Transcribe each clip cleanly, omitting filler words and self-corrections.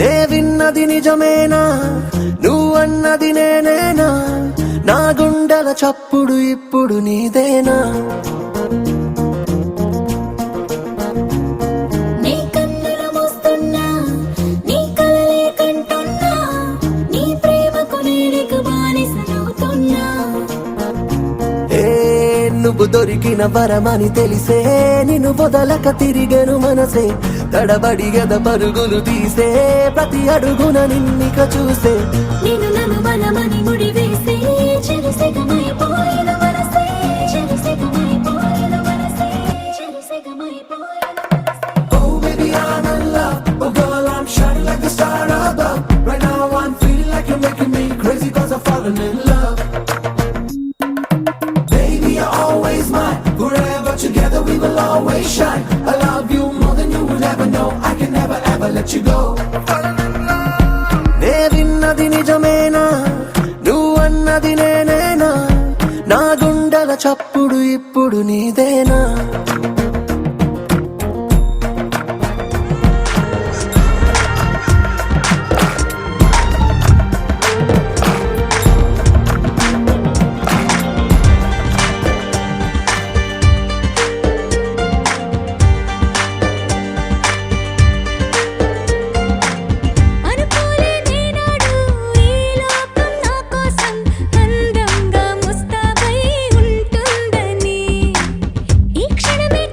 నే విన్నది నిజమేనా, నువ్వన్నది నేనేనా, నా గుండెల చప్పుడు ఇప్పుడు నీదేనా? నీ కన్నుల మోస్తున్నా, నీ కలలే కంటున్నా, నీ ప్రేమకు నేనిక బానిసనవుతున్నా. ఏ నువ్వు దొరికిన వరమని తెలిసే, నిన్ను వదలక తిరిగెను మనసే, తడబడి గద పరుగులు తీసే, ప్రతి అడుగున నిన్నిక చూసే. నేను నన్ను బలమని ముడివేసే, చెరిసెగమైపోయిన మనసే, చెరిసెగమైపోయిన మనసే, చెరిసెగమైపోయిన మనసే. Oh baby I'm in love, oh girl I'm shining like a star above. Right now I'm feeling like you're making me crazy 'cause I've fallen in love. Baby you're always mine, forever together we will always shine. I love you more than you will ever know, I can never ever let you go. నే విన్నది నిజమేనా, నువ్వన్నది నేనేనా, నా గుండెల చప్పుడు ఇప్పుడు నీదేనా? అనుకోలే నేనాడు ఈ లోకం నా కోసం అందంగా ముస్తాబై ఉంటుందని. ఈ క్షణమే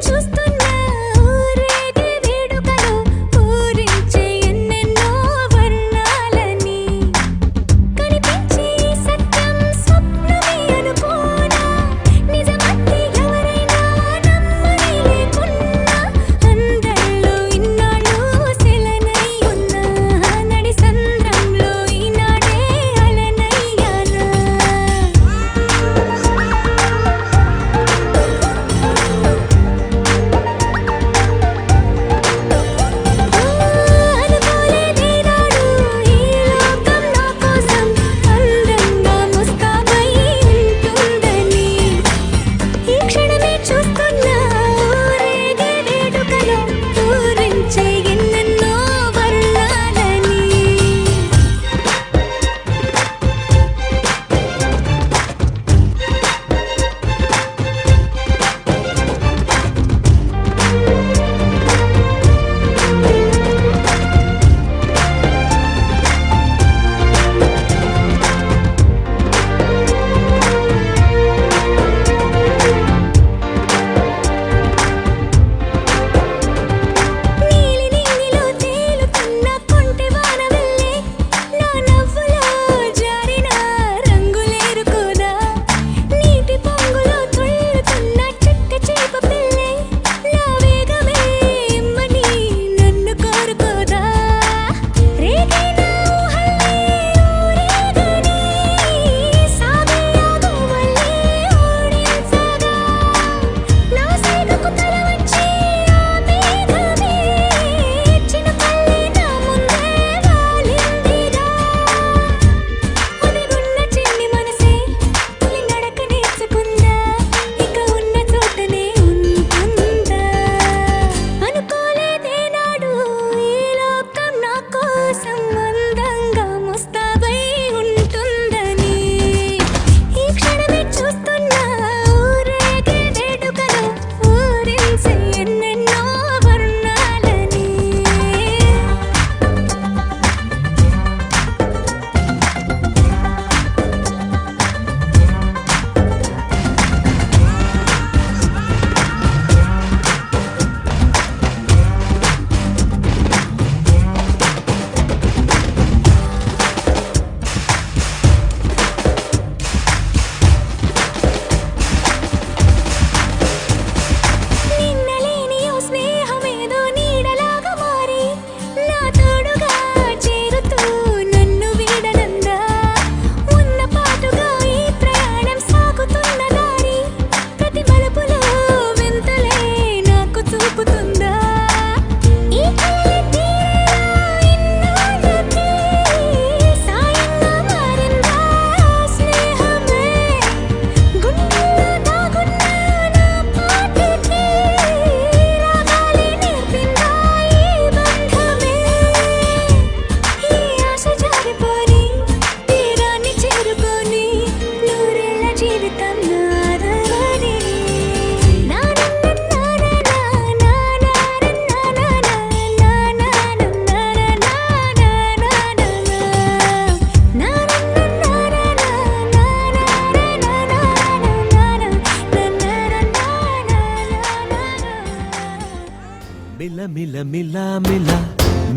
మిల మిల మిల మిల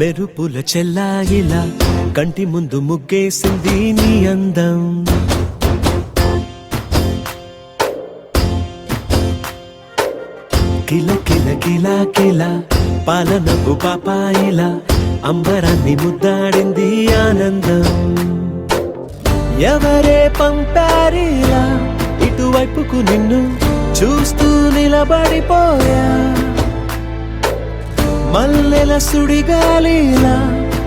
మెరుపుల చెల్లాయిలా కంటి ముందు ముగ్గేసింది నీ అందం. కిల కిల కిల కిల పాలనపు పాపాయిలా అంబరాన్ని ముద్దాడింది ఆనందం. ఎవరే పంపారిలా ఇటువైపుకు నిన్ను చూస్తూ నిలబడిపోయా. మల్లెల సుడిగాలిలా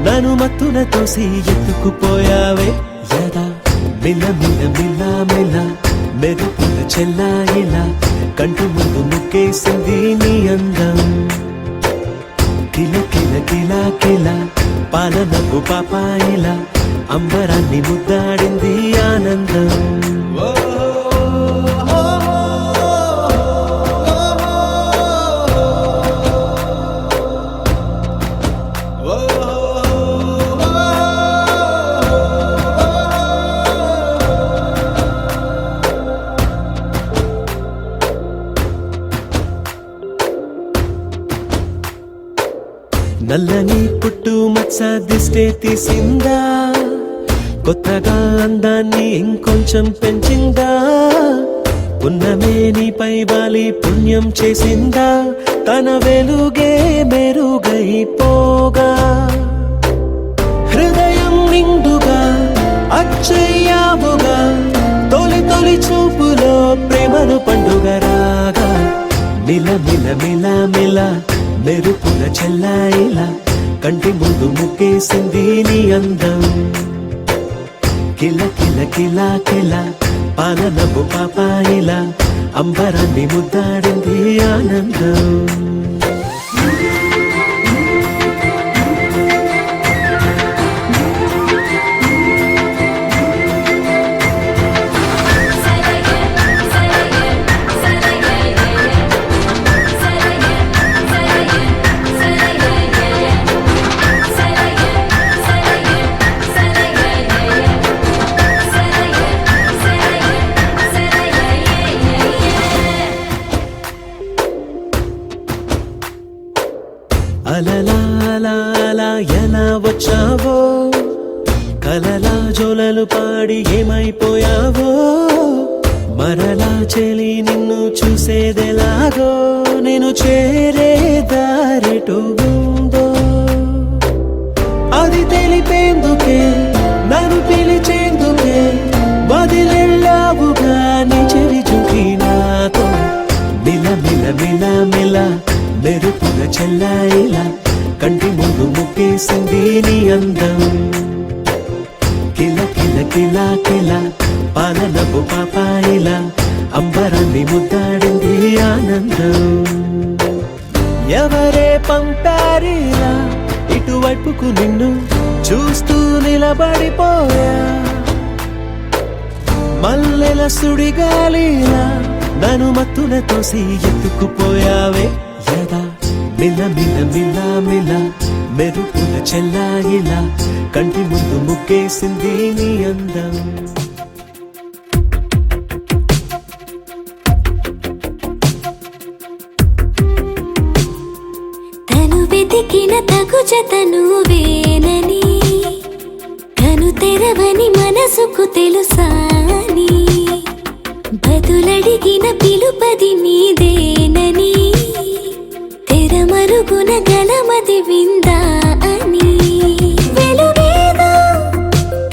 నన్ను మత్తున తోసి ఎత్తుకుపోయావే యదా. మిల మిల మిల మిల మెరుపుల చెల్లాయిలా కంటి ముందు ముక్కేసింది నీ అందం. కిల కిల కిల కిల పాలనపు పాపాయిలా అంబరాన్ని ముద్దాడింది ఆనందం. నల్లని పుట్టు మచ్చ దిష్టే తీసిందా, కొత్తగా అందాన్ని ఇంకొంచెం పెంచిందా. పున్నమే నీపై వాలి పుణ్యం చేసిందా, తన వెలుగే మెరుగైపోగా. హృదయం నిండుగా అచ్చయ్యావుగా, తొలి తొలి చూపులో ప్రేమను పండుగ రాగా. మిల మిల మిల మిల మెరుపుల చెల్లాయిలా కంటి ముందు ముక్కేసింది నీ అందం. కిల కిల కిల కిల పాలనపు పాపాయిలా అంబరాన్ని ముద్దాడింది ఆనందం. అలలా అలా అలా ఎలా వచ్చావో, కలలా జోలలు పాడి ఏమైపోయావో. మరలా చెలి నిన్ను చూసేదెలాగో, నేను చేరే దారెటు ఉందో అది తెలిపేందుకే నన్ను పిలిచేందుకే వదిలెళ్ళావుగా నీ చెవి చూకి నాతో. మిల మిల మిల మిల మెరుపుల చెల్లాయిలా కంటి ముందు ముక్కేసింది నీ అందం. కిల కిల కిల కిల పాలనపు పాపాయిలా అంబరాన్ని ముద్దాడింది ఆనందం. ఎవరే పంపారిలా ఇటువైపుకు నిన్ను చూస్తూ నిలబడిపోయా. మల్లెల సుడిగాలిలా నన్ను మత్తున తోసి ఎత్తుకుపోయావే యదా. మిల మిల మిల మిల మెరుపుల చెల్లాయిలా కంటి ముందు ముక్కేసింది నీ అందం. తను వెతికిన తగు జత నువ్వేనని, కను తెరవని మనసుకు తెలుసాని, బదులడిగిన పిలుపది నీదేనని, తెరమరుగున గలమది విందా అని. వెలుగేదో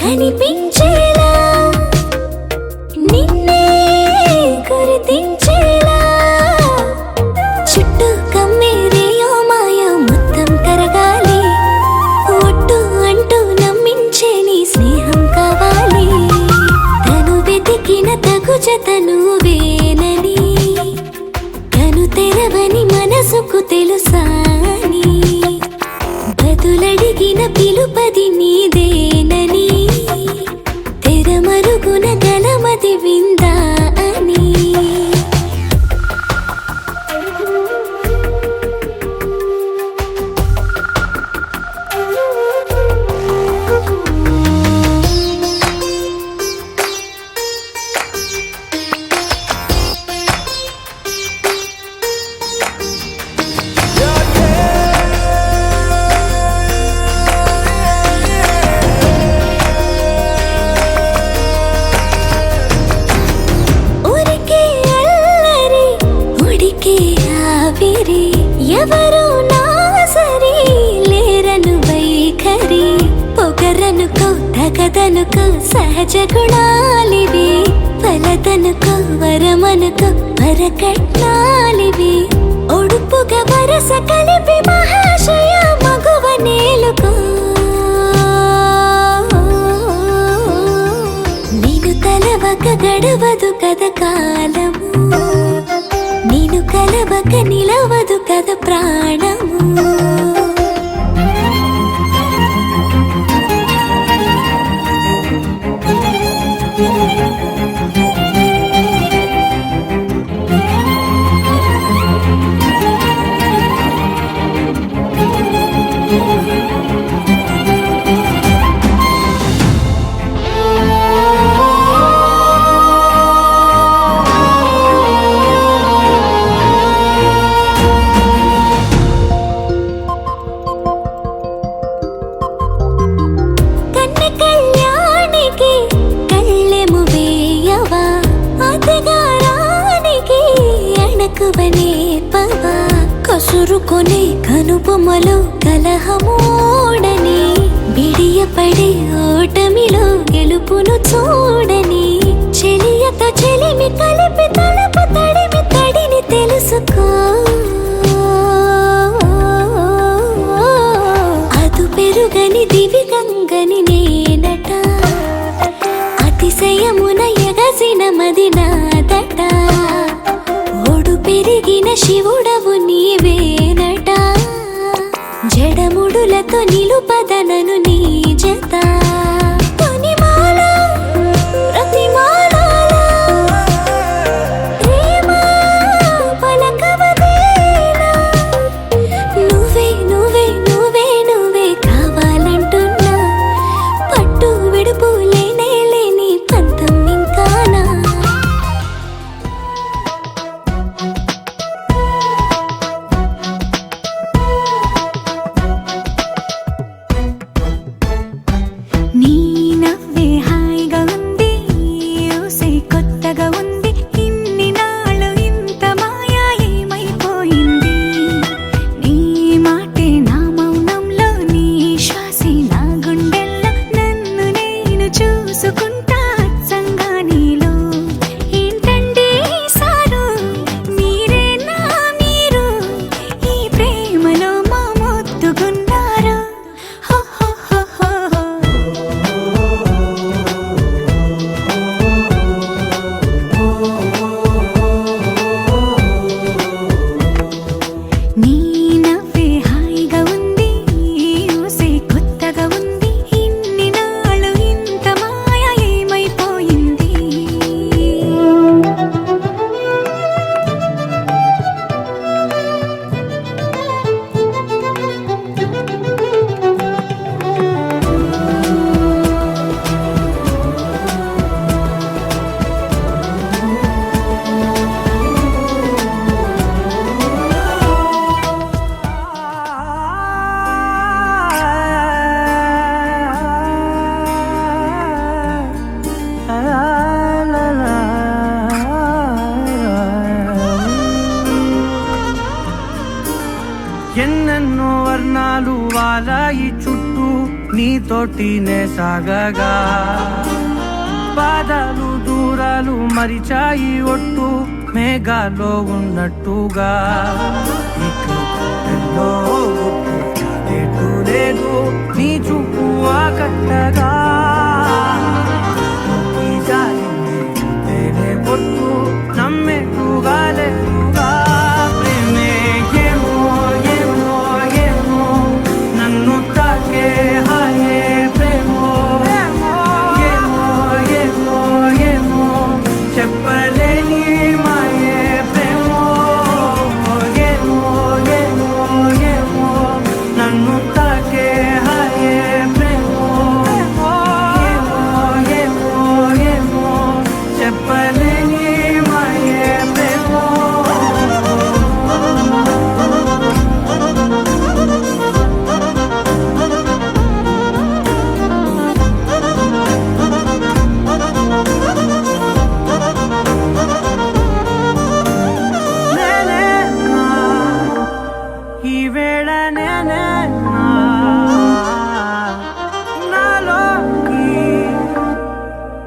కనిపించేలా, నిన్నే గుర్తించేలా, చుట్టూ కమ్మేరేయో మాయ మొత్తం కరగాలి. ఒట్టు అంటూ నమ్మించే నీ స్నేహం కావాలి. తను వెతికిన తగు జత నువ్వేనని, కను తెరవ ఊపిరి ఎవరు నా సరి లేరను వైఖరి పొగరనుకో తగదనుకో సహజ గుణాలివి ఫలదనుకో వరమనుకో వరకట్నాలివి ఒడుపుగా వరస కలిపి మహాశయ మగువ నేలుకో నేను తలవక గడవదు కథ కాలము నేను కలవక నిలవదు కథ ప్రాణము కసురుకొనే కనుబొమ్మలో కలహమూడని బిడియపడే ఓటమిలో గెలుపును చూడని చెలియతో చెలిమి కలిపి తలపు తడిమి తడిని తెలుసుకో అదు పెరుగని దివి గంగని నేనట అతిశయమున ఎగసిన మది నాదట పెరిగిన శివుడవు నీవేనట జడముడులతో నిలుపదనను నీ జత తొనిమాల ప్రతిమాల ప్రేమ పలకవదేనా నువ్వే నువ్వే నువ్వే నువ్వే కావాలంటున్నా పట్టు విడుపు లేనే లేని పంతం ఇంకానా నీ నవ్వే హాయిగా ఉంది ఊసే కొత్తగా ఉంది ఇన్ని నాళ్ళు ఇంత మాయా ఏమైపోయింది నీ మాటే నా మౌనంలో నీ శ్వాసే నా గుండెల్లో నన్ను నేను చూసుకుంటా అచ్చంగా నీలో ఏంటండి సారు మీరే నా మీరు ఈ ప్రేమలో మా మొత్తుకున్నారు హో హో హో హో నీ నవ్వే హాయిగా ఉంది ఊసే కొత్తగా ఉంది ఇన్ని నాళ్ళు ఇంత మాయ ఏమైపోయింది ఎన్నెన్నో వర్ణాలు వాలాయి చుట్టూ నీతోటినే సాగగా పాదాలు దూరాలు మరిచాయి ఒట్టు మేఘాలో ఉన్నట్టుగా ఇక ఎన్నో గుర్తు లేదు నీ చూపు ఆకట్టగా ఈ జాలిని చూస్తేనే పొట్టు నమ్మేట్టుగా లేదుగా ప్రేమే ఏమో ఏమో ఏమో నన్ను తాకే హాయే ప్రేమో ఏమో ఏమో ఏమో చెప్పలేని మాయే ప్రేమో ఏమో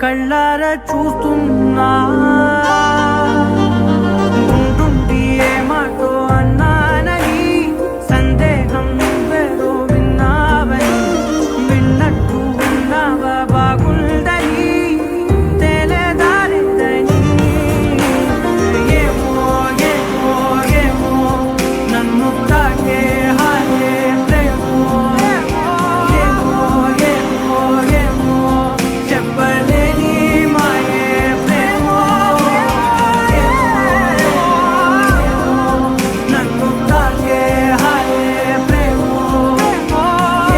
కళ్ళారా చూస్తున్నా ఉంటుండి ఏ మాటో అన్నానని సందేహం నువ్వేదో విన్నావని విన్నట్టు ఉన్నావా బాగుందని తెలియదారిద్దని ఏమో ఏమో ఏమో నన్ను తాకే హాయే ప్రేమో ఏమో ఏమో ఏమో చెప్పలేని మాయే ప్రేమో నన్ను తాకే హాయే ప్రేమో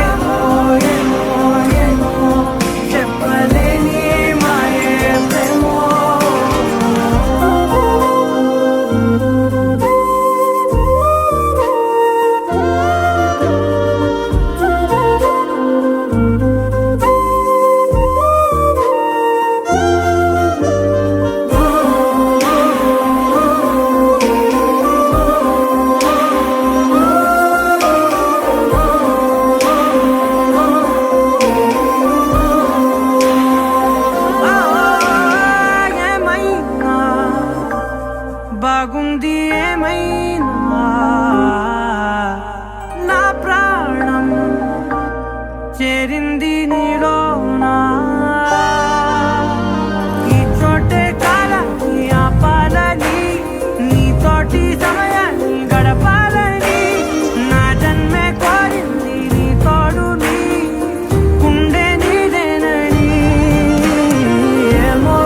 ఏమో ఏమో ఏమో చెప్పలేని మాయే ప్రేమో ఏమైనా బాగుంది ఏమైనా నా ప్రాణం చేరింది నీలోనా ఈ చోటే కాలాన్ని ఆపాలని నీతోటి సమయాన్ని గడపాలని నా జన్మే కోరింది నీ తోడుని గుండె నీదేనని ఏమో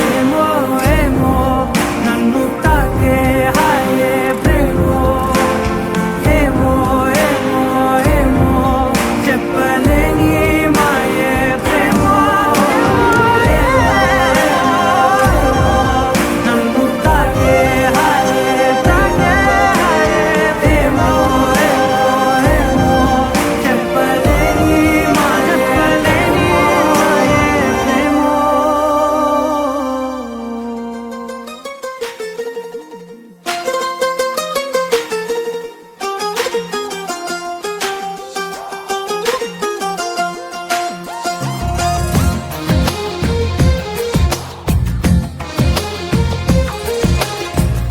ఏమో ఏమో నన్ను తాకే హాయే ప్రేమో ఏమో ఏమో ఏమో చెప్పలేని మాయే ప్రేమో నన్ను తాకే హాయే ప్రేమో ఏమో ఏమో చెప్పలేని మాయే ప్రేమో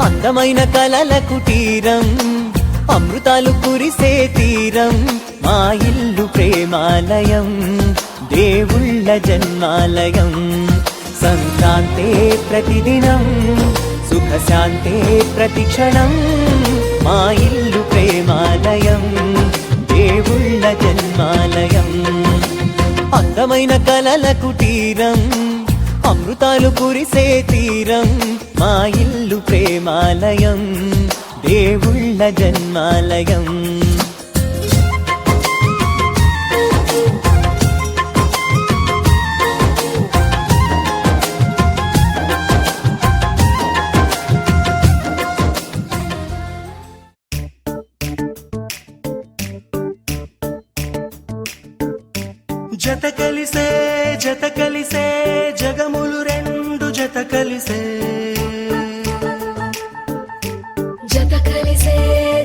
అందమైన కలల కుటీరం అమృతాలు కురిసే తీరం మా ఇల్లు ప్రేమాలయం దేవుళ్ళ జన్మాలయం సంక్రాంతే ప్రతిదినం సుఖశాంతే ప్రతిక్షణం మా ఇల్లు ప్రేమాలయం దేవుళ్ళ జన్మాలయం అందమైన కలల కుటీరం అమృతాలు కురిసే తీరం మా ఇల్లు ప్రేమాలయం దేవుళ్ళ జన్మాలయం జత కలిసే జగములు రెండు జత కలిసే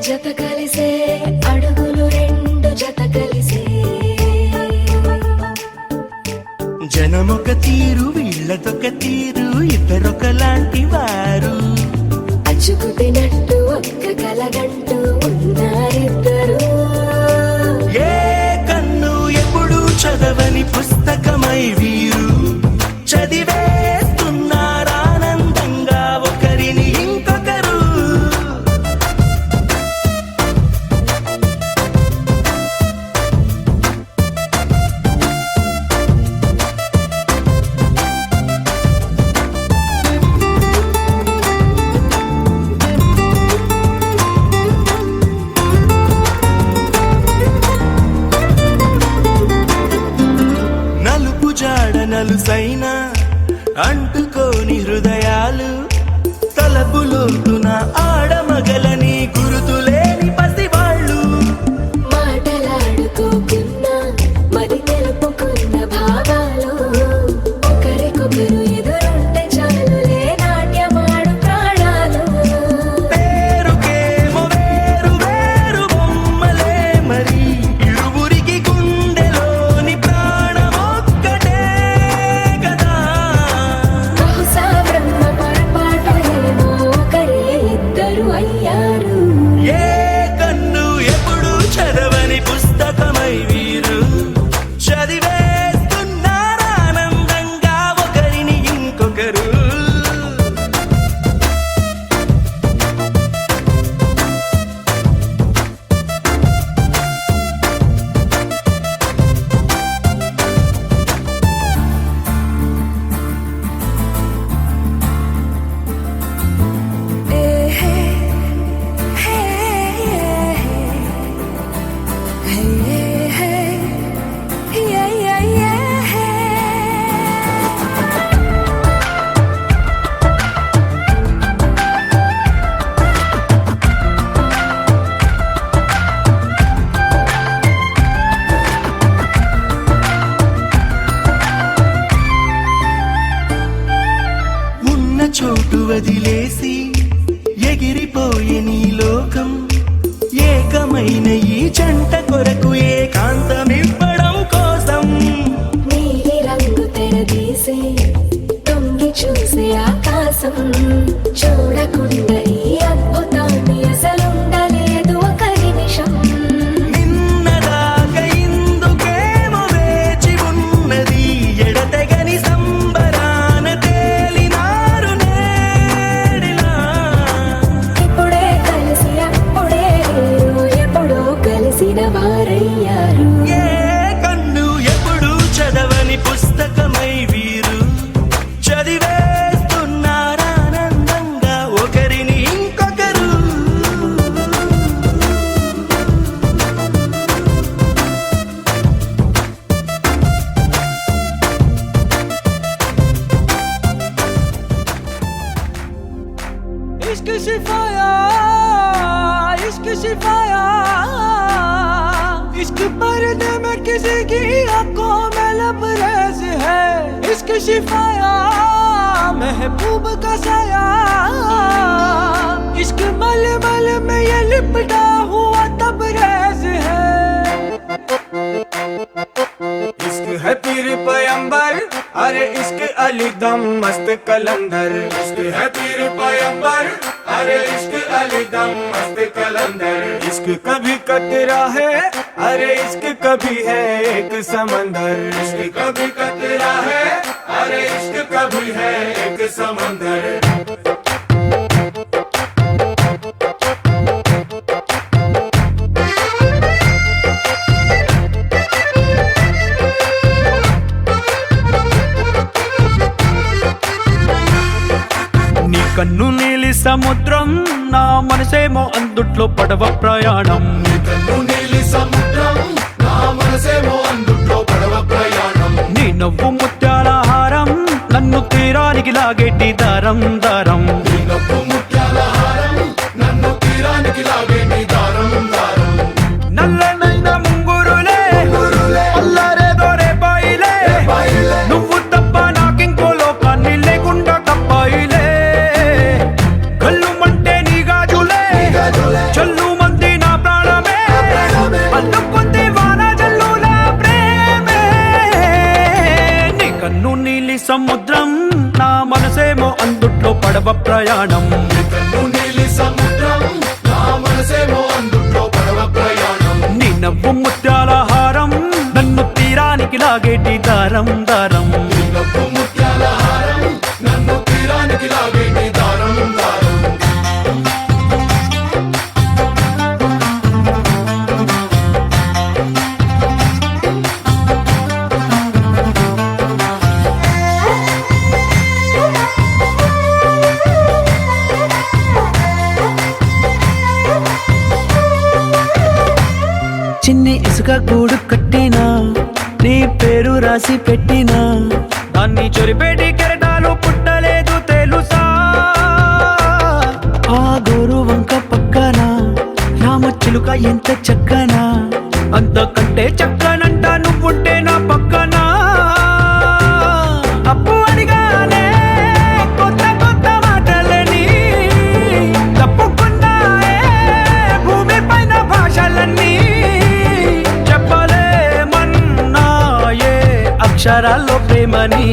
జత కలిసే అడుగులు రెండు జత కలిసే జనమొక తీరు వీళ్ళదొక తీరు ఇద్దరొకలాంటి వారు అచ్చుకుతినట్టు ఒక్క కలగంటూ ఉన్నారిద్దరు ఏ కన్ను ఎప్పుడు చదవని పుస్తకమై వీరు చదివేస్తున్నారానందంగా ఒకరిని ఇంకొకరు వదిలేసి ఎగిరిపోయే నీ లోకం ఏకమైన ఈ జంట కొరకు ఏకాంతమివ్వడం కోసం నీలి రంగు తెరదీసి తొంగి చూసే ఆకాశం చూడకుండా ఈ అద్భుతాన్ని అసలుండలేదు ఒక నిమిషం నిన్నదాకా ఇందుకేమో వేచి ఉన్నది ఎడతెగని సంబరాన తేలినారు నేడిలా ఇప్పుడే కలిసి అప్పుడే లేరు ఎప్పుడో కలిసిన వారయ్యారు ఏ కన్ను ఎప్పుడు చదవని పుస్తకమై వీరు చదివేస్తున్నారానందంగా ఒకరిని ఇంకొకరు इश्क सिफाया इश्क सिफाया इश्क पर्दे में किसी की आंखों में लबरेज है इश्क सिफाया महबूब का साया इश्क मलमल में ये लिपटा हुआ तबरेज है इश्क है पीर पैगंबर अरे इश्क अली दम मस्त कलंदर इश्क है पीर पैगंबर अरे इश्क अली दम मस्त कलंदर इश्क कभी कतरा है अरे इश्क कभी है एक समंदर इश्क कभी कतरा है अरे इश्क कभी है एक समंदर నీ కన్ను నీలి సముద్రం నా మనసేమో అందుట్లో పడవ ప్రయాణం నీ నవ్వు ముత్యాల హారం నన్ను తీరానికి లాగేటి దారం దారం నల్లనైన ముంగురులే అల్లారేదో రేపాయిలే నువ్వు తప్ప నాకింకో లోకాన్ని లేకుండా కప్పాయిలే కళ్ళుమంటే నీ గాజులే చల్లు మంది నా ప్రాణమే అల్లుకుంది వాన జల్లుల ప్రేమే నీ కన్ను నీలి సముద్రం నా మనసేమో అందుట్లో పడవ ప్రయాణం నీ నవ్వు ముత్యాల హారం నన్ను తీరానికి లాగేటి దారం దారం చిన్ని ఇసుక గూడు కట్టినా నీ పేరు రాసి పెట్టినా దాన్ని చొరిపేటి కెరటాలు పుట్టలేదు తెలుసా ఆ గోరు వంక పక్కన రామచిలుక ఎంత చక్కనా అంతకంటే చక్కనంట నువ్వుంటే నా పక్కన అప్పు అడిగానే కొత్త కొత్త మాటలని తప్పుకున్నాయే భూమి పైన భాషలన్నీ చెప్పలేమన్నాయే అక్షరాల్లో ప్రేమని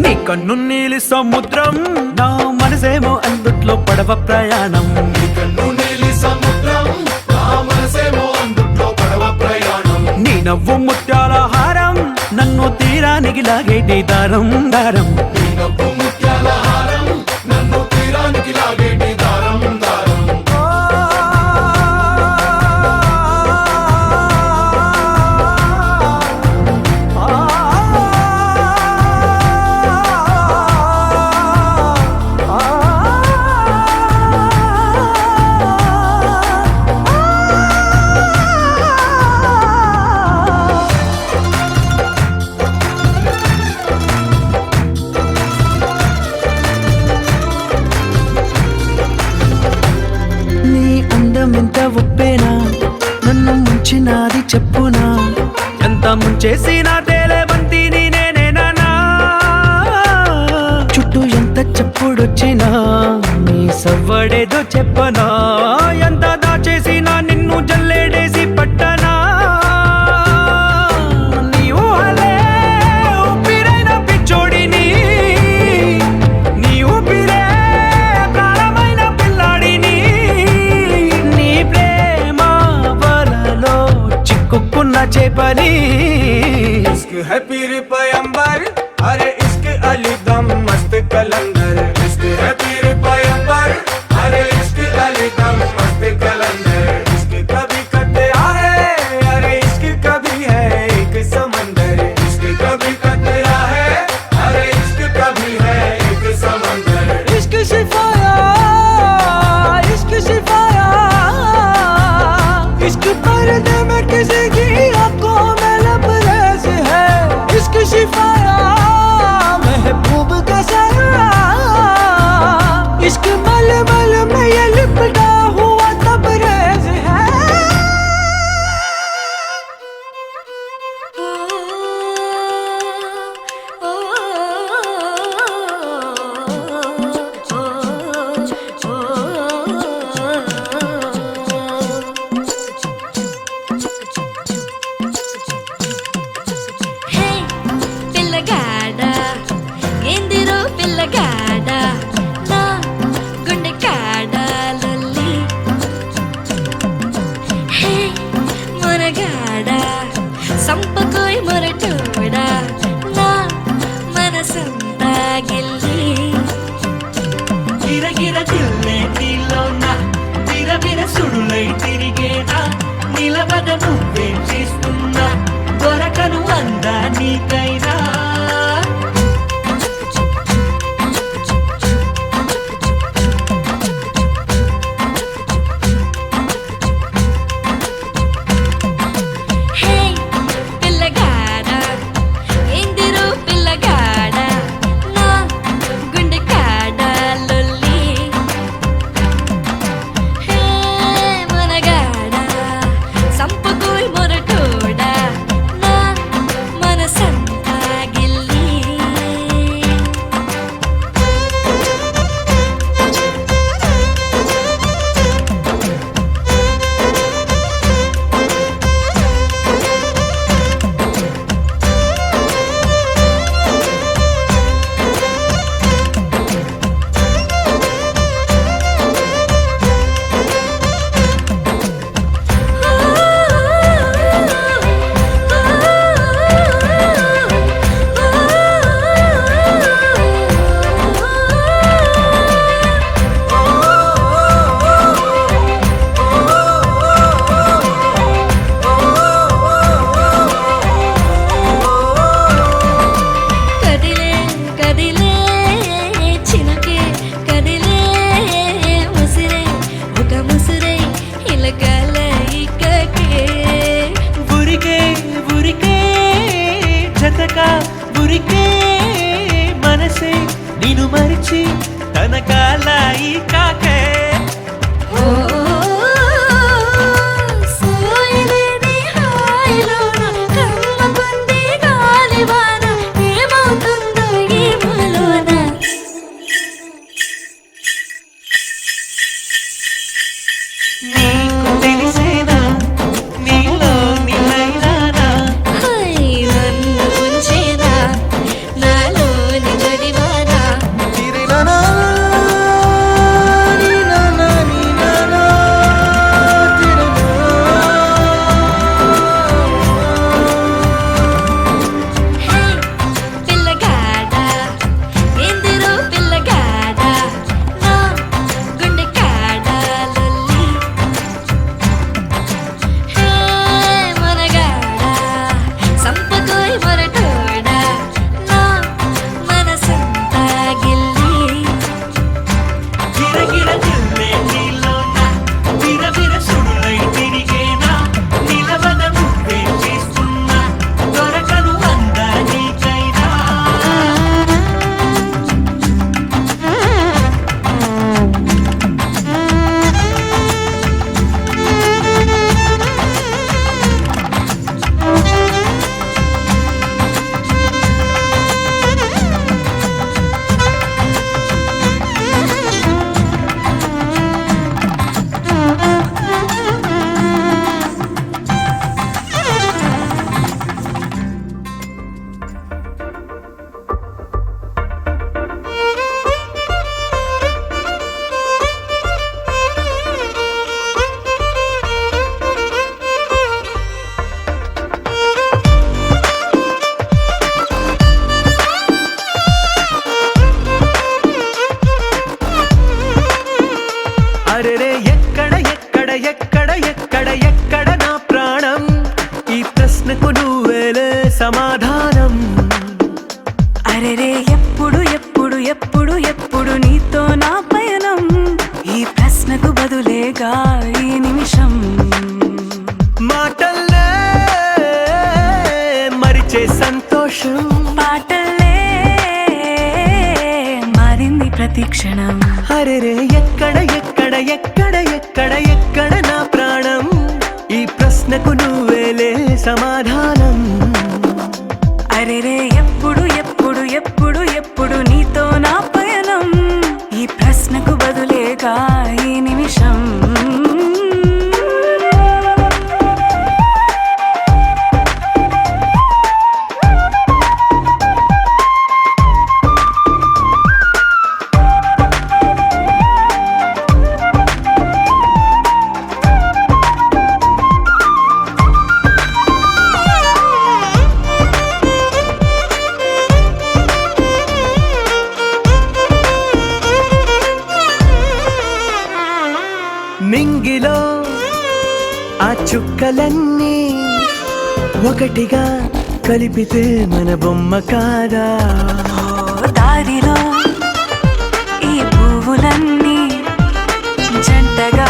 నీ కన్ను నీలి సముద్రం నా మనసేమో అందుట్లో పడవ ప్రయాణం నీ నవ్వు ముత్యాల హారం నన్ను తీరానికి లాగేటి దారం దారం ఎంత ఒప్పేనా నన్ను ముంచినాది చెప్పునా ఎంత ముంచేసినా తేలేవంతి నేనేనా చుట్టూ ఎంత చెప్పుడొచ్చినా చెప్పనా ఎంత దాచేసినా నిన్ను జల్లేడేసి పట్టనా నీ ఊహలే ఊపిరైన పిచ్చోడిని నీ ఊపిరే ప్రాణమైన పిల్లాడిని నీ ప్రేమ వలలో చిక్కుకున్న చేపని इश्क है पीर पैगंबर अरे इश्क अली दम मस्त कलंदर इश्क है पीर पैगंबर अरे इश्क अली दम मस्त कलंदर इश्क कभी कतरा है अरे इश्क कभी है एक समंदर इश्क कभी कतरा है अरे इश्क कभी है एक समंदर इश्क शिफाया इश्क शिफाया इश्क पर्दे में किसी की आंखों में लबरेज है इश्क शिफाया महबूब का साया इश्क मलमल में ये लिपटा हुआ तबरेज है హే పిల్లగాడ ఏందిరో పిల్లగాడ నా గుండె కాడ లొల్లి హే మొరగాడ సంపకోయ్ మొరటోడా నా మనసంతా గిల్లి గిరగిర తిల్లే నీలోన విరవిర సుడులై తిరిగేనా నిలబడ నువ్వే చేస్తున్నా దొరకను అందా నీకైనా హే పిల్లగాడ ఏందిరో పిల్లగాడ నా గుండె కాడ లొల్లి హే మనగాడ సంపకోయ్ మొరటోడా నా మనసంతా గిల్లి కదిలే కదిలే చినకే కదిలే ముసిరే ఒక ముసిరే ఇలకల ఇక్కకే ఉరికే ఉరికే జతక ఉరికే మనసే నిన్ను మరిచి తన కాలాయి కాకే ఓ సోయలేని హాయిలోన కమ్మకుంది గాలివాన ఏమవుతుందో ఏమోలోన నీకు తెలిసేనా నీలో నిలైనానా హై నన్ను ఉంచేనా నాలోని జడివానా తిరిలనా నీ ఎక్కడ నా ప్రాణం ఈ ప్రశ్నకు నువ్వేలే సమాధానం అరెరే ఎప్పుడు ఎప్పుడు ఎప్పుడు ఎప్పుడు నీతో నా పయనం ఈ ప్రశ్నకు బదులేగా ఈ నిమిషం మాటల్లే మరిచే సంతోషం పాటలే మారింది ప్రతి క్షణం అరెరే ఎక్కడ నా ప్రాణం ఈ ప్రశ్నకు నువ్వేలే సమాధానం అరెరే ఎప్పుడు ఎప్పుడు ఎప్పుడు ఎప్పుడు నీతో నా పయనం ఈ ప్రశ్నకు బదులేగా ఈ నిమిషం నింగిలో ఆ చుక్కలన్నీ ఒకటిగా కలిపితే మన బొమ్మ కాదా దారిలో ఈ పువ్వులన్నీ జంటగా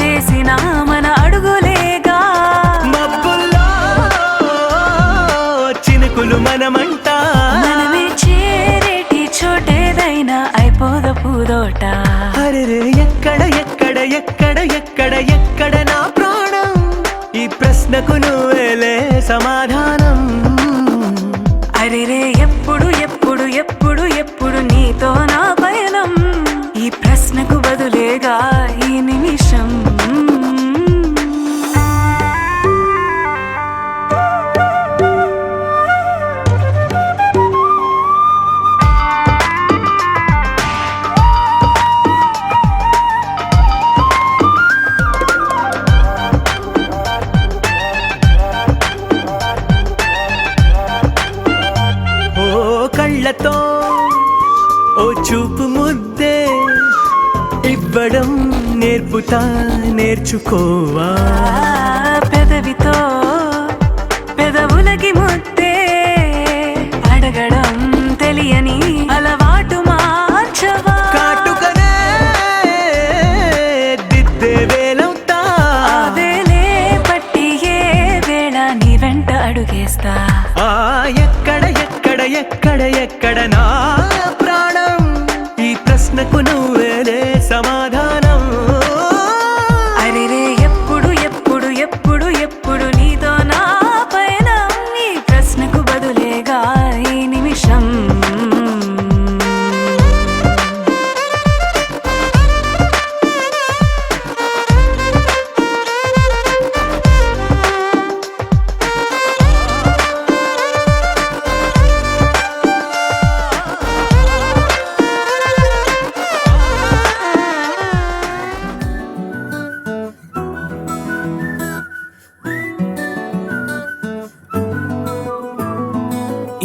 వేసిన మన అడుగులేగా మబ్బుల్లో చినుకులు మనమంట మనమే చేరేటి చోటేదైనా అయిపోద పూదోట అరెరే ఎక్కడ నా ప్రాణం ఈ ప్రశ్నకు నువ్వేలే సమాధానం అరెరే ఎప్పుడు ఎప్పుడు ఎప్పుడు ఎప్పుడు నీతో నా పయనం ఈ ప్రశ్నకు బదులేగా ఈ నిమిషం ఓ కళ్ళతో ఓ చూపు ముద్దే ఇవ్వడం నేర్చుకోవా పెదవితో పెదవులకి ముద్దే అడగడం తెలియని అలవాటు మార్చవా కాటుకనే దిద్దే వేలవుతా వేలే పట్టి ఏ వేళ నీ వెంట అడుగేస్తా ఆ ఎక్కడ నా ప్రాణం ఈ ప్రశ్నకు నువ్వేలే సమాధానం అరెరే ఎప్పుడు ఎప్పుడు ఎప్పుడు ఎప్పుడు నీతో నా పయనం ఈ ప్రశ్నకు బదులేగా ఈ నిమిషం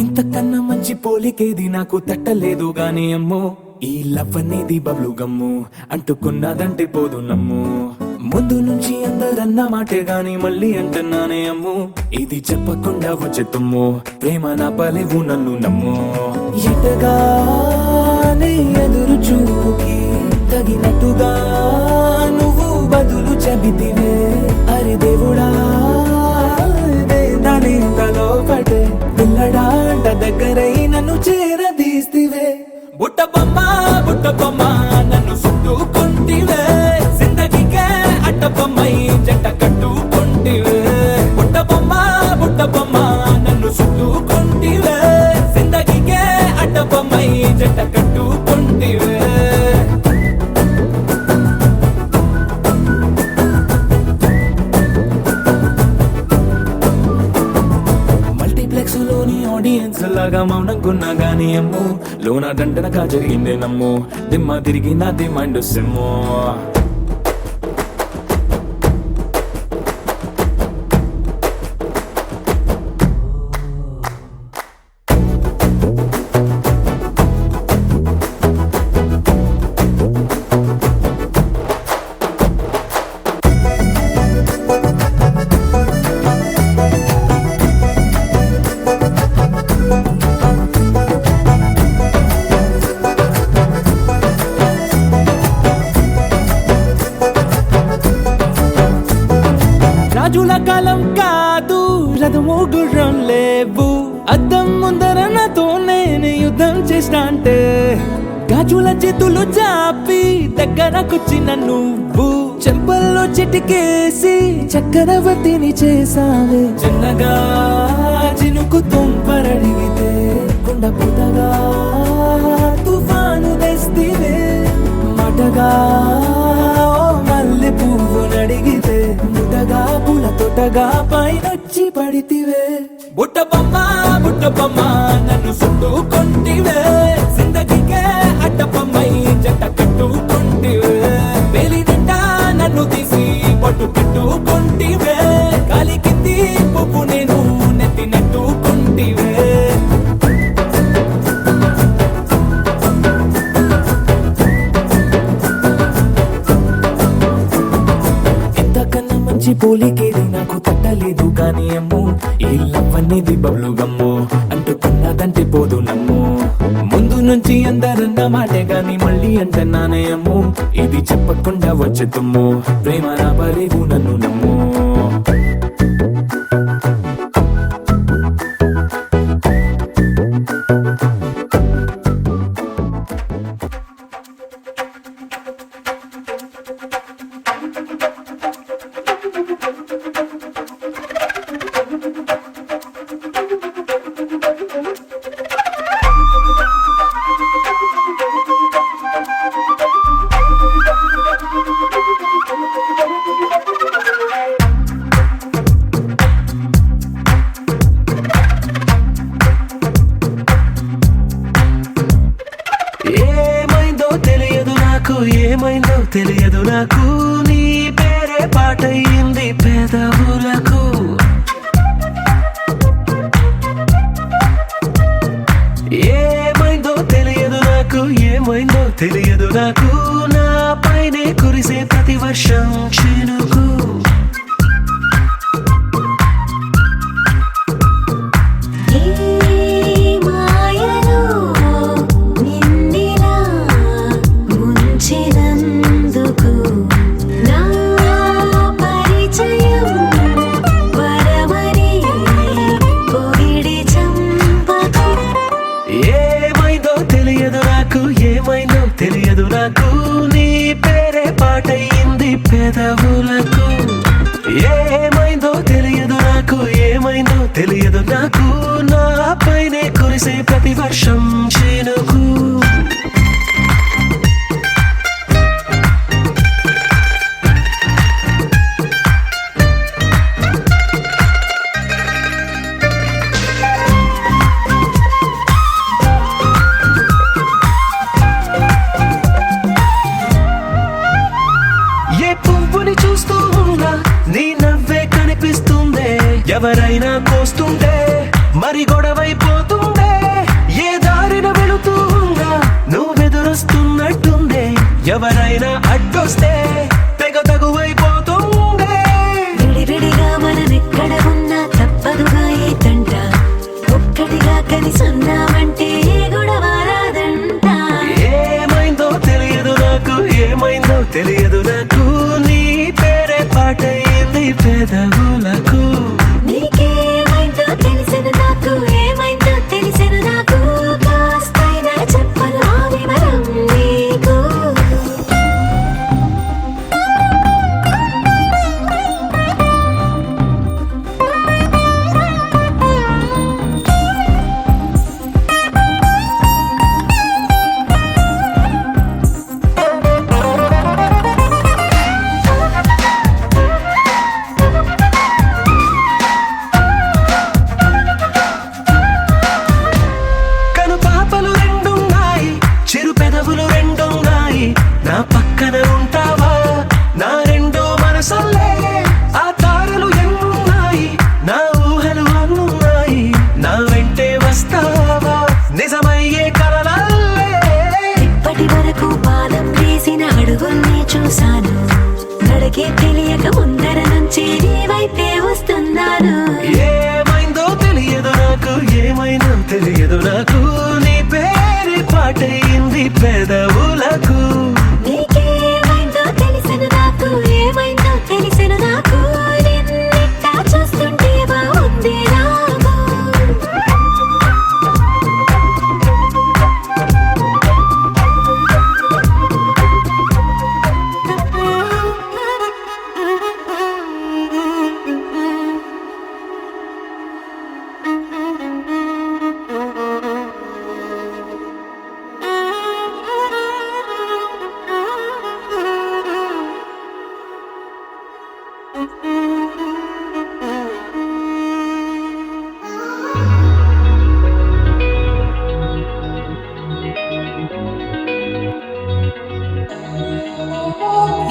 ఇంతకన్నా మంచి పోలికేది నాకు తట్టలేదు గాని అమ్మో ఈ లవ్ అనేది బబ్లు గమ్ము అంటుకున్నదంటే పోదు నమ్ము ముందు నుంచి అందరన్న మాటే గాని మళ్ళీ అంటున్నానే అమ్ము ఇది చెప్పకుండా వచ్చే తుమ్ము ప్రేమ నా పలేవు నన్ను నమ్ము ఎటగానే ఎదురు చూపుకి తగినట్టుగా నువ్వు బదులు చెబితివే అరే దేవుడా దానింతలో పడే పిల్లడాంట దగ్గరై నన్ను చేరదీస్తివే బుట్ట బొమ్మ నన్ను చుట్టుకుంటివే జిందగీకే అట్ట బొమ్మై జంట కట్టుకుంటివే బుట్ట బొమ్మ నన్ను చుట్టుకుంటివే జిందగీకే అట్ట బొమ్మై జంట కట్టుకుంటివే మల్టీప్లెక్స్ లోని ఆడియన్స్ లాగా మౌనంకున్నా గానీ అమ్ము లోన దండనగా జరిగిందే నమ్ము దిమ్మ తిరిగి నాది మైండ్ సిమ్ము రాజుల కాలం కాదు, రథము గుర్రం లేవు. అద్దం ముందర నాతో నేను యుద్ధం చేస్తా అంటే గాజుల చేతులు చాపి దగ్గరకొచ్చిన నువ్వు చెంపల్లో చిటికేసి చక్రవర్తిని చేసావే. చిన్నగా చినుకు తుంపరడిగితే కొండ పుటగా తుఫాను తెస్తివే. మాటగా మల్లె పువ్వు నడిగితే ముటగా పూల తోటగా పైనొచ్చి పడితివే. బుట్ట బొమ్మ నన్ను చుట్టుకొంటివే. జిందగీకే అడ్డపమ్మై జంట కట్టుకుంటివే. వేలి నిండా నన్ను తీసి పట్టు పెట్టుకుంటివే. కాలి కింది పువ్వు నేను నెత్తినట్టుకుంటివే. ఇంతకన్నా మంచి పోలికేది నాకు తట్టలేదు కానీ అమ్మో, ఈ లవ్ అనేది బబ్లు గమ్ము అంటుకున్నదంటే పోదు నమ్ము. ముందు నుంచి అందరన్న మాటే గాని మళ్ళీ అంటున్నానే అమ్ము, ఇది చెప్పకుండా వచ్చే తుమ్ము. ప్రేమ రాబలేవు నన్ను నమ్ము. ఏమైందో తెలియదు నాకు, ఏమైందో తెలియదు నాకు, నీ పేరే పాటయింది పెదవులకు. ఏమైందో తెలియదు నాకు, ఏమైందో తెలియదు నాకు, నా పైనే కురిసే ప్రతి వర్షం చినుకు. ఏమైందో తెలియదు నాకు, నీ పేరే పాటయింది పెదవులకు. ఏమైందో తెలియదు నాకు, ఏమైందో తెలియదు నాకు, నా పైనే కురిసే ప్రతి వర్షం చినుకు. నీ నవ్వే కనిపిస్తుందే, ఎవరైనా కోస్తుంటే మరి గొడవైపోతుందే. ఏ దారిన వెళుతుందా నువ్వెదురొస్తున్నట్టుందే, ఎవరైనా అడ్డొస్తే తెగ తగువైపోతుందే. విడివిడిగా మనమెక్కడ ఉన్నా తప్పదుగా ఏ తంట, ఒక్కటిగా కలిసి ఉన్నామంటే గొడవ రాదంట. ఏమైందో తెలియదు నాకు, ఏమైందో తెలియదు నాకు, నీ పేరే పాటయింది పెదవులకు. నీకేమైందో తెలిసిన నాకు, ఏమైందో తెలిసిన నాకు, కాస్తైనా చెప్పను ఆ వివరం నీకు.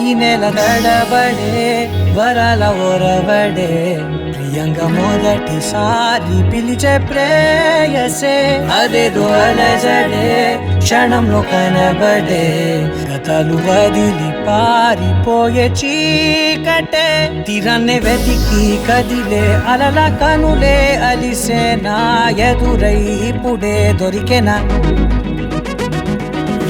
ఈ నెల నడబడే వరాల ఒరవడే ప్రియంగా మొదటిసారి పిలిచే ప్రేయసే అదేదో అలజడే క్షణంలో కనబడే గతాలు వదిలి పారిపోయే చీకటే తీరాన్నే వెతికి కదిలే అలల కనులే అలిసే నా ఎదురై ఇప్పుడే దొరికెనా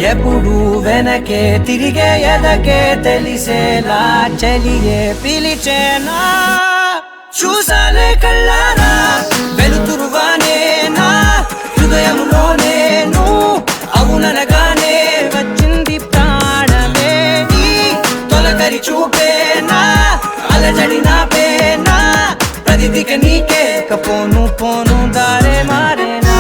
ఎప్పుడు వెనకే తిరిగే ఎదకే తెలిసేలా చెలియే పిలిచేనా చూసాలే కళ్ళారా వెలుతురువానే నా హృదయంలో నేను అవుననగానే వచ్చింది ప్రాణమే నీ తొలకరి చూపేనా అలజడి నా పేనా ప్రతిదిక నీకే కపోను పోను దారే మారేనా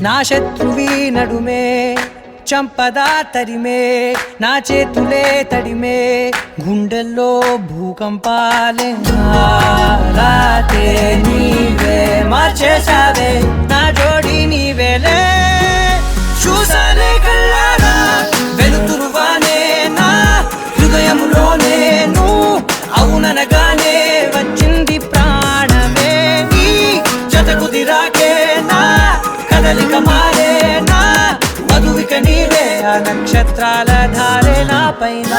నా శత్రువి నడుమే చంపదా తరిమే నా చేతులే తడిమే గుండెల్లో భూకంపాలే రాతే నీవే మార్చేసావే నా జోడి నీవేలే చూసాలే కళ్ళారా వెలుతురువానే నా హృదయంలో నేను అవుననగానే వచ్చింది ప్రాణమే నీ జత కుదిరాకే నా కదలిక మారేనా మధువిక నీవే ఆ నక్షత్రాల ధారే నా పైన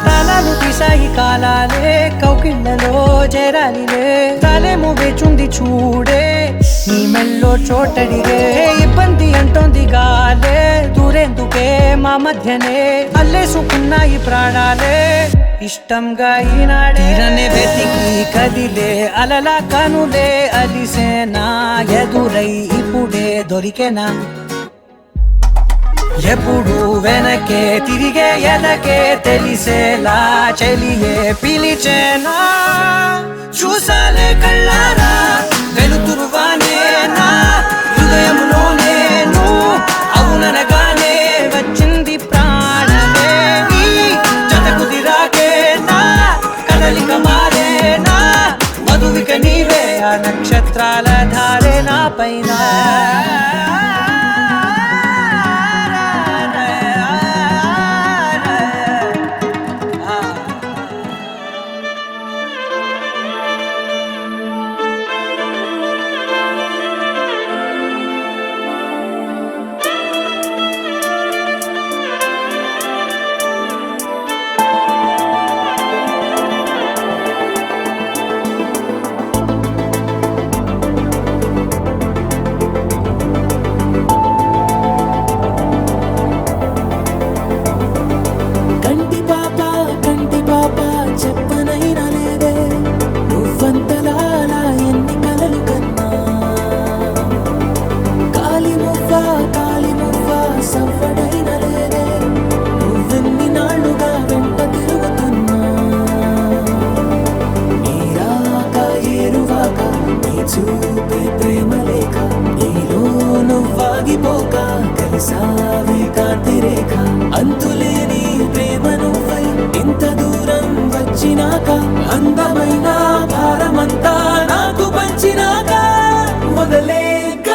తలలు తీసాయి కాలాలే కౌకిళ్ళలో చేరాలిలే తలేమో వేచుంది చూడే నీ మెల్లో చోటడిగే ఇబ్బంది అంటోంది గాలే దూరేందుకే మా మధ్యనే అల్లేసుకున్నాయి ప్రాణాలే ఇష్టంగా ఈనాడే తీరనే వెతికి కదిలే అలల కనులే అలిసేనా ఎదురై ఇప్పుడే దొరికెనా ఎప్పుడు వెనకే తిరిగే ఎదకే తెలిసేలా చెలియే పిలిచేనా చూసాలే కళ్ళారా వెలుతురువానే నా హృదయంలో నేను అవుననగానే వచ్చింది ప్రాణమే నీ జత కుదిరాకే నా కదలిక మారేనా మధువిక నీవే ఆ నక్షత్రాల ధారే నా పైన కంటి పాప చెప్పనైనా లేదే నువ్వంతలా ఎన్ని కలలు కన్నా కాలి మువ్వ సవ్వడైన లేదే నువ్వెన్ని నాళ్ళుగా వెంట తిరుగుతున్నా నీరాక ఏరువాక నీ చూపే ప్రేమ లేక నీలో నువ్వాగిపోక కలిసావే కాంతిరేఖ అంతులేని ప్రేమ నువ్వై ఇంత దూరం వచ్చినాక అందమైన భారమంతా నాకు పంచినాక మొదలేక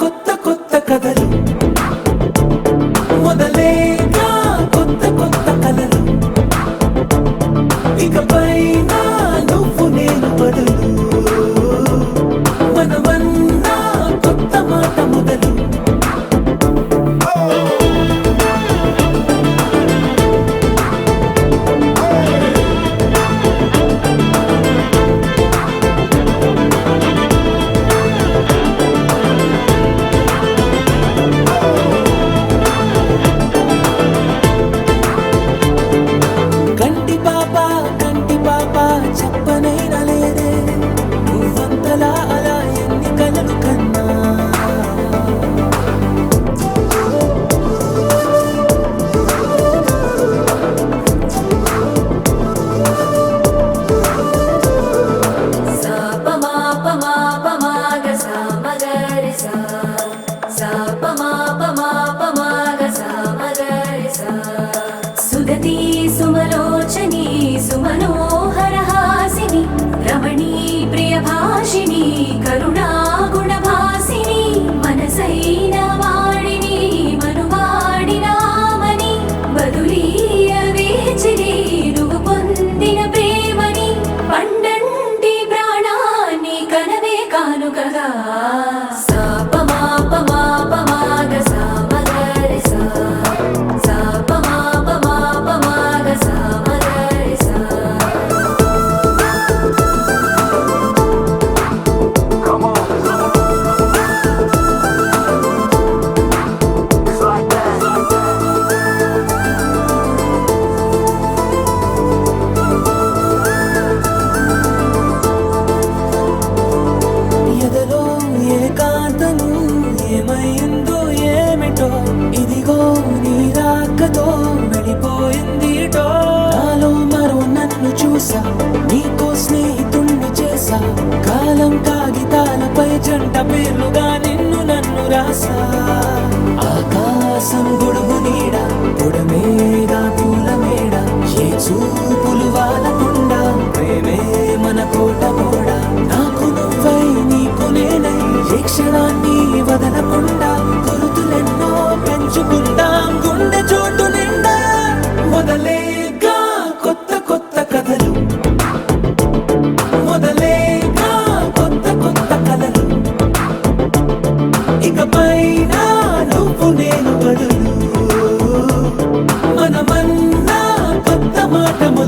కొత్త కొత్త కథలు మొదలేక కొత్త కొత్త కలలు ఇకపై నువ్వు నేను బదులు మనమన్నా కొత్త మాట మొదలు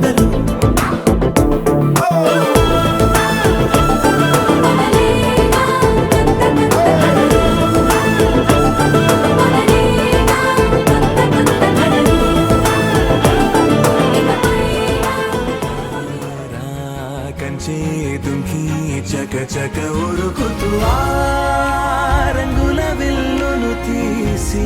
మొదలు కంచే దుంకి చక చక ఉరుకుతూ ఆ రంగుల విల్లును తీసి